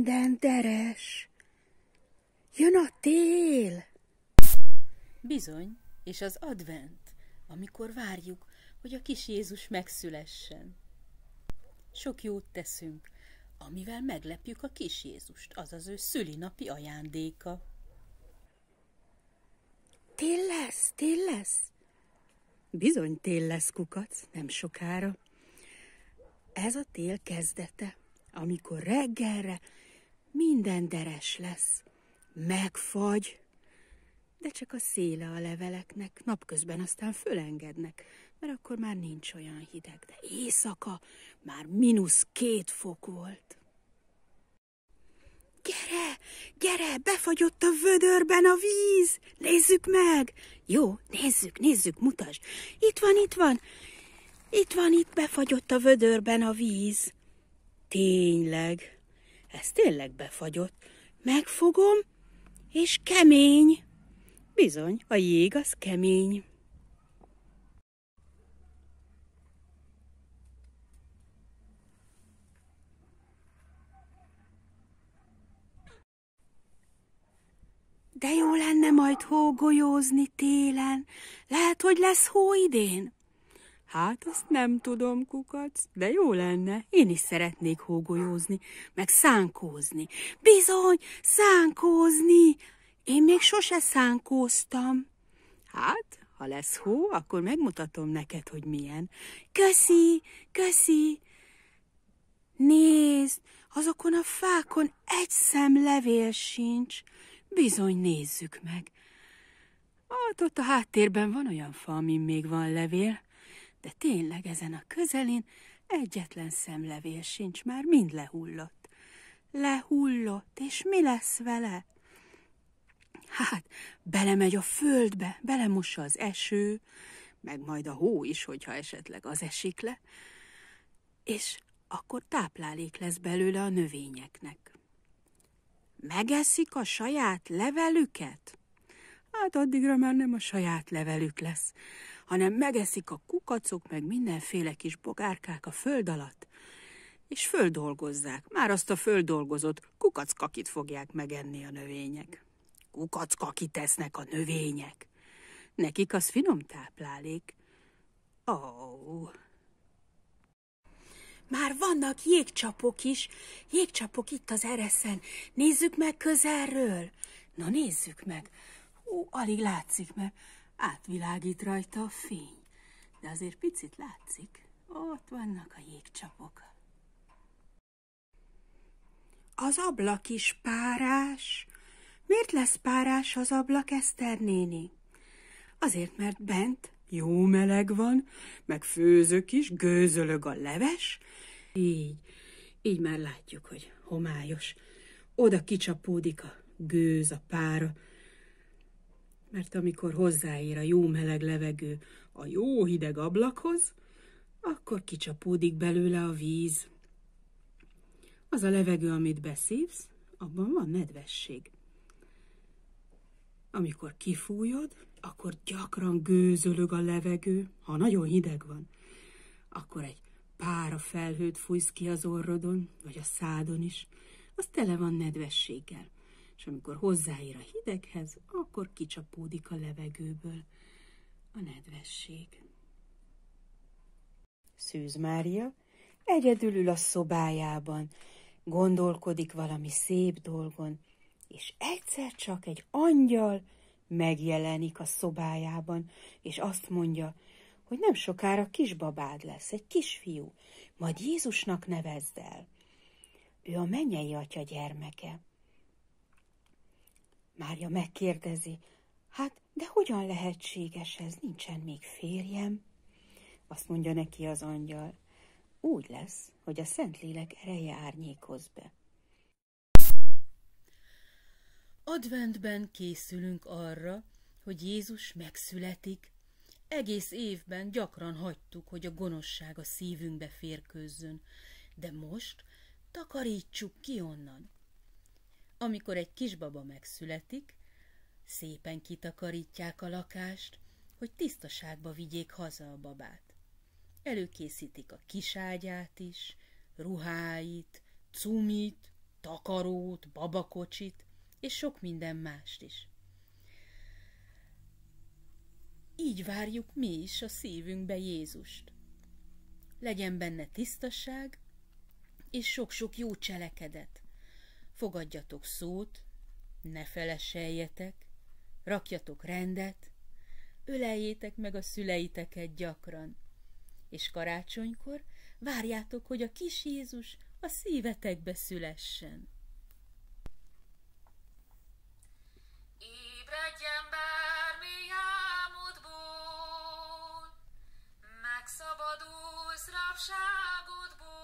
minden deres. Jön a tél. Bizony, és az advent, amikor várjuk, hogy a kis Jézus megszülessen. Sok jót teszünk, amivel meglepjük a kis Jézust, azaz ő szülinapi ajándéka. Tél lesz, tél lesz. Bizony tél lesz, kukac, nem sokára. Ez a tél kezdete, amikor reggelre minden deres lesz, megfagy, de csak a széle a leveleknek, napközben aztán fölengednek, mert akkor már nincs olyan hideg, de éjszaka már -2 fok volt. Gyere, gyere, befagyott a vödörben a víz, nézzük meg! Jó, nézzük, mutasd. Itt van, befagyott a vödörben a víz. Tényleg, ez tényleg befagyott. Megfogom, és kemény. Bizony, a jég az kemény. De jó lenne majd hógolyózni télen. Lehet, hogy lesz hó idén? Hát azt nem tudom, kukac, de jó lenne. Én is szeretnék hógolyózni, meg szánkózni. Bizony, szánkózni! Én még sose szánkóztam. Hát, ha lesz hó, akkor megmutatom neked, hogy milyen. Köszi! Nézd, azokon a fákon egy szem levél sincs. Bizony, nézzük meg. Ott a háttérben van olyan fa, amin még van levél, de tényleg ezen a közelén egyetlen szemlevél sincs, már mind lehullott. Lehullott, és mi lesz vele? Hát, belemegy a földbe, belemossa az eső, meg majd a hó is, hogyha esetleg az esik le, és akkor táplálék lesz belőle a növényeknek. Megeszik a saját levelüket? Hát addigra már nem a saját levelük lesz, hanem megeszik a kukacok, meg mindenféle kis bogárkák a föld alatt, és földolgozzák. Már azt a földdolgozott kukackakit fogják megenni a növények. Kukackakit esznek a növények. Nekik az finom táplálék. Már vannak jégcsapok is, jégcsapok itt az ereszen. Nézzük meg közelről. Na, nézzük meg. Alig látszik, mert átvilágít rajta a fény. De azért picit látszik. Ott vannak a jégcsapok. Az ablak is párás. Miért lesz párás az ablak, Eszter néni? Azért, mert bent jó meleg van, meg főzök is, gőzölög a leves. Így már látjuk, hogy homályos. Oda kicsapódik a gőz, a pára, mert amikor hozzáér a jó meleg levegő a jó hideg ablakhoz, akkor kicsapódik belőle a víz. Az a levegő, amit beszívsz, abban van nedvesség. Amikor kifújod, akkor gyakran gőzölög a levegő, ha nagyon hideg van. Akkor egy pára felhőt fújsz ki az orrodon, vagy a szádon is, az tele van nedvességgel. És amikor hozzáér a hideghez, akkor kicsapódik a levegőből a nedvesség. Szűz Mária egyedül ül a szobájában, gondolkodik valami szép dolgon, és egyszer csak egy angyal megjelenik a szobájában, és azt mondja, hogy nem sokára kisbabád lesz, egy kisfiú, majd Jézusnak nevezd el. Ő a mennyei atya gyermeke. Mária megkérdezi, hát de hogyan lehetséges ez, nincsen még férjem? Azt mondja neki az angyal, úgy lesz, hogy a Szentlélek ereje árnyékoz be. Adventben készülünk arra, hogy Jézus megszületik. Egész évben gyakran hagytuk, hogy a gonoszság a szívünkbe férkőzzön, de most takarítsuk ki onnan. Amikor egy kisbaba megszületik, szépen kitakarítják a lakást, hogy tisztaságba vigyék haza a babát. Előkészítik a kiságyát is, ruháit, cumit, takarót, babakocsit, és sok minden mást is. Így várjuk mi is a szívünkbe Jézust. Legyen benne tisztaság, és sok-sok jó cselekedet. Fogadjatok szót, ne feleseljetek, rakjatok rendet, öleljétek meg a szüleiteket gyakran, és karácsonykor várjátok, hogy a kis Jézus a szívetekbe szülessen. Ébredj, ember, mély álmodból, megszabadulsz rabságodból.